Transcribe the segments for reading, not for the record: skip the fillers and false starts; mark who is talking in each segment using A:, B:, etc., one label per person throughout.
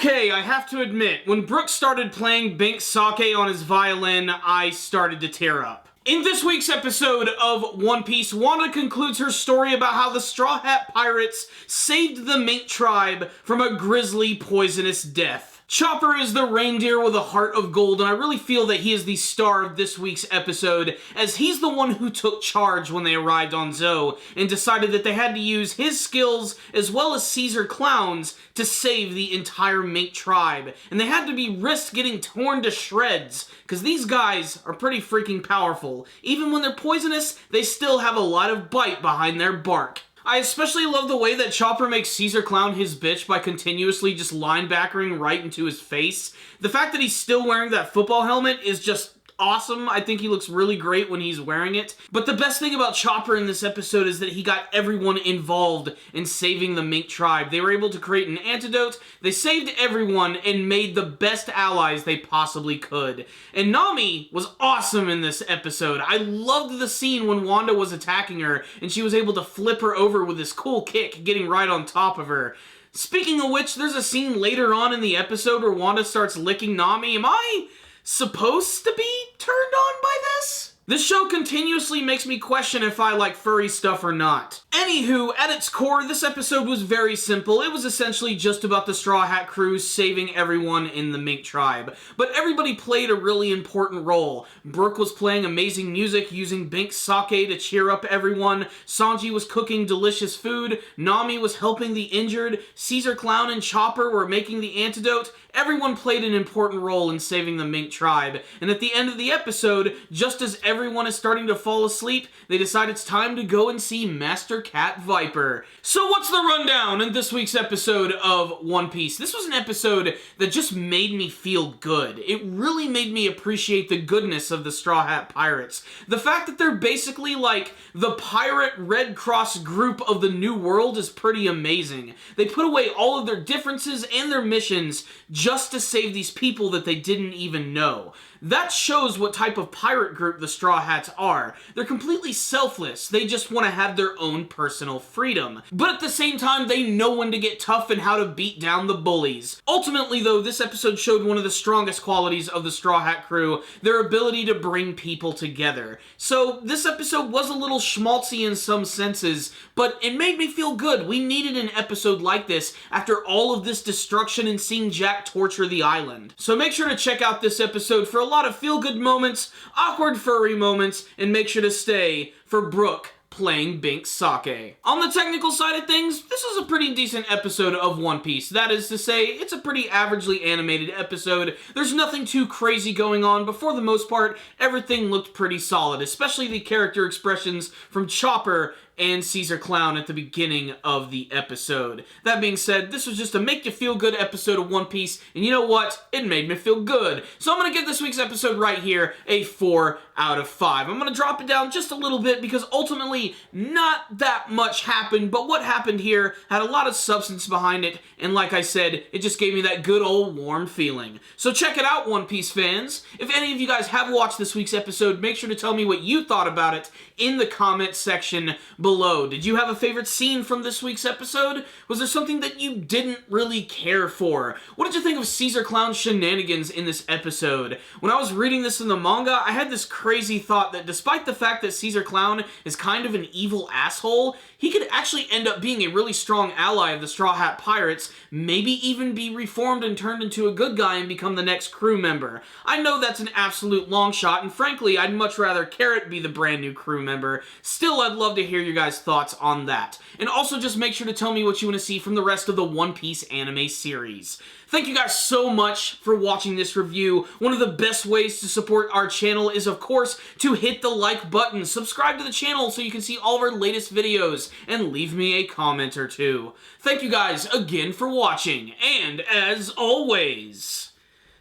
A: Okay, I have to admit, when Brooke started playing Mink sake on his violin, I started to tear up. In this week's episode of One Piece, Wanda concludes her story about how the Straw Hat Pirates saved the Mink tribe from a grisly, poisonous death. Chopper is the reindeer with a heart of gold, and I really feel that he is the star of this week's episode, as he's the one who took charge when they arrived on Zou, and decided that they had to use his skills, as well as Caesar Clown's, to save the entire Mink tribe. And they had to be risked getting torn to shreds, because these guys are pretty freaking powerful. Even when they're poisonous, they still have a lot of bite behind their bark. I especially love the way that Chopper makes Caesar Clown his bitch by continuously just linebackering right into his face. The fact that he's still wearing that football helmet is just awesome. I think he looks really great when he's wearing it. But the best thing about Chopper in this episode is that he got everyone involved in saving the Mink tribe. They were able to create an antidote, they saved everyone, and made the best allies they possibly could. And Nami was awesome in this episode. I loved the scene when Wanda was attacking her, and she was able to flip her over with this cool kick, getting right on top of her. Speaking of which, there's a scene later on in the episode where Wanda starts licking Nami. Am I supposed to be turned on by this? This show continuously makes me question if I like furry stuff or not. Anywho, at its core, this episode was very simple. It was essentially just about the Straw Hat crew saving everyone in the Mink tribe. But everybody played a really important role. Brooke was playing amazing music using Mink sake to cheer up everyone. Sanji was cooking delicious food. Nami was helping the injured. Caesar Clown and Chopper were making the antidote. Everyone played an important role in saving the Mink tribe. And at the end of the episode, just as everyone is starting to fall asleep, they decide it's time to go and see Master Cat Viper. So what's the rundown in this week's episode of One Piece? This was an episode that just made me feel good. It really made me appreciate the goodness of the Straw Hat Pirates. The fact that they're basically like the pirate Red Cross group of the New World is pretty amazing. They put away all of their differences and their missions just to save these people that they didn't even know. That shows what type of pirate group the Straw Hats are. They're completely selfless. They just want to have their own personal freedom. But at the same time, they know when to get tough and how to beat down the bullies. Ultimately, though, this episode showed one of the strongest qualities of the Straw Hat crew, their ability to bring people together. So this episode was a little schmaltzy in some senses, but it made me feel good. We needed an episode like this after all of this destruction and seeing Jack torture the island. So make sure to check out this episode for a lot of feel-good moments, awkward furry moments, and make sure to stay for Brooke playing Mink sake. On the technical side of things, this was a pretty decent episode of One Piece. That is to say, it's a pretty averagely animated episode. There's nothing too crazy going on, but for the most part, everything looked pretty solid, especially the character expressions from Chopper and Caesar Clown at the beginning of the episode. That being said, this was just a make-you-feel-good episode of One Piece, and you know what? It made me feel good. So I'm gonna give this week's episode right here a 4 out of 5. I'm gonna drop it down just a little bit because ultimately not that much happened, but what happened here had a lot of substance behind it, and like I said, it just gave me that good old warm feeling. So check it out, One Piece fans. If any of you guys have watched this week's episode, make sure to tell me what you thought about it in the comment section below. Did you have a favorite scene from this week's episode? Was there something that you didn't really care for? What did you think of Caesar Clown's shenanigans in this episode? When I was reading this in the manga, I had this crazy thought that despite the fact that Caesar Clown is kind of an evil asshole, he could actually end up being a really strong ally of the Straw Hat Pirates, maybe even be reformed and turned into a good guy and become the next crew member. I know that's an absolute long shot, and frankly, I'd much rather Carrot be the brand new crew member. Still, I'd love to hear your guys' thoughts on that. And also just make sure to tell me what you want to see from the rest of the One Piece anime series. Thank you guys so much for watching this review. One of the best ways to support our channel is, of course, to hit the like button. Subscribe to the channel so you can see all of our latest videos, and leave me a comment or two. Thank you guys again for watching, and as always,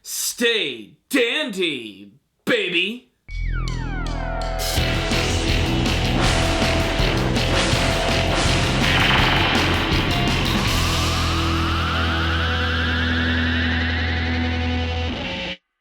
A: stay dandy, baby!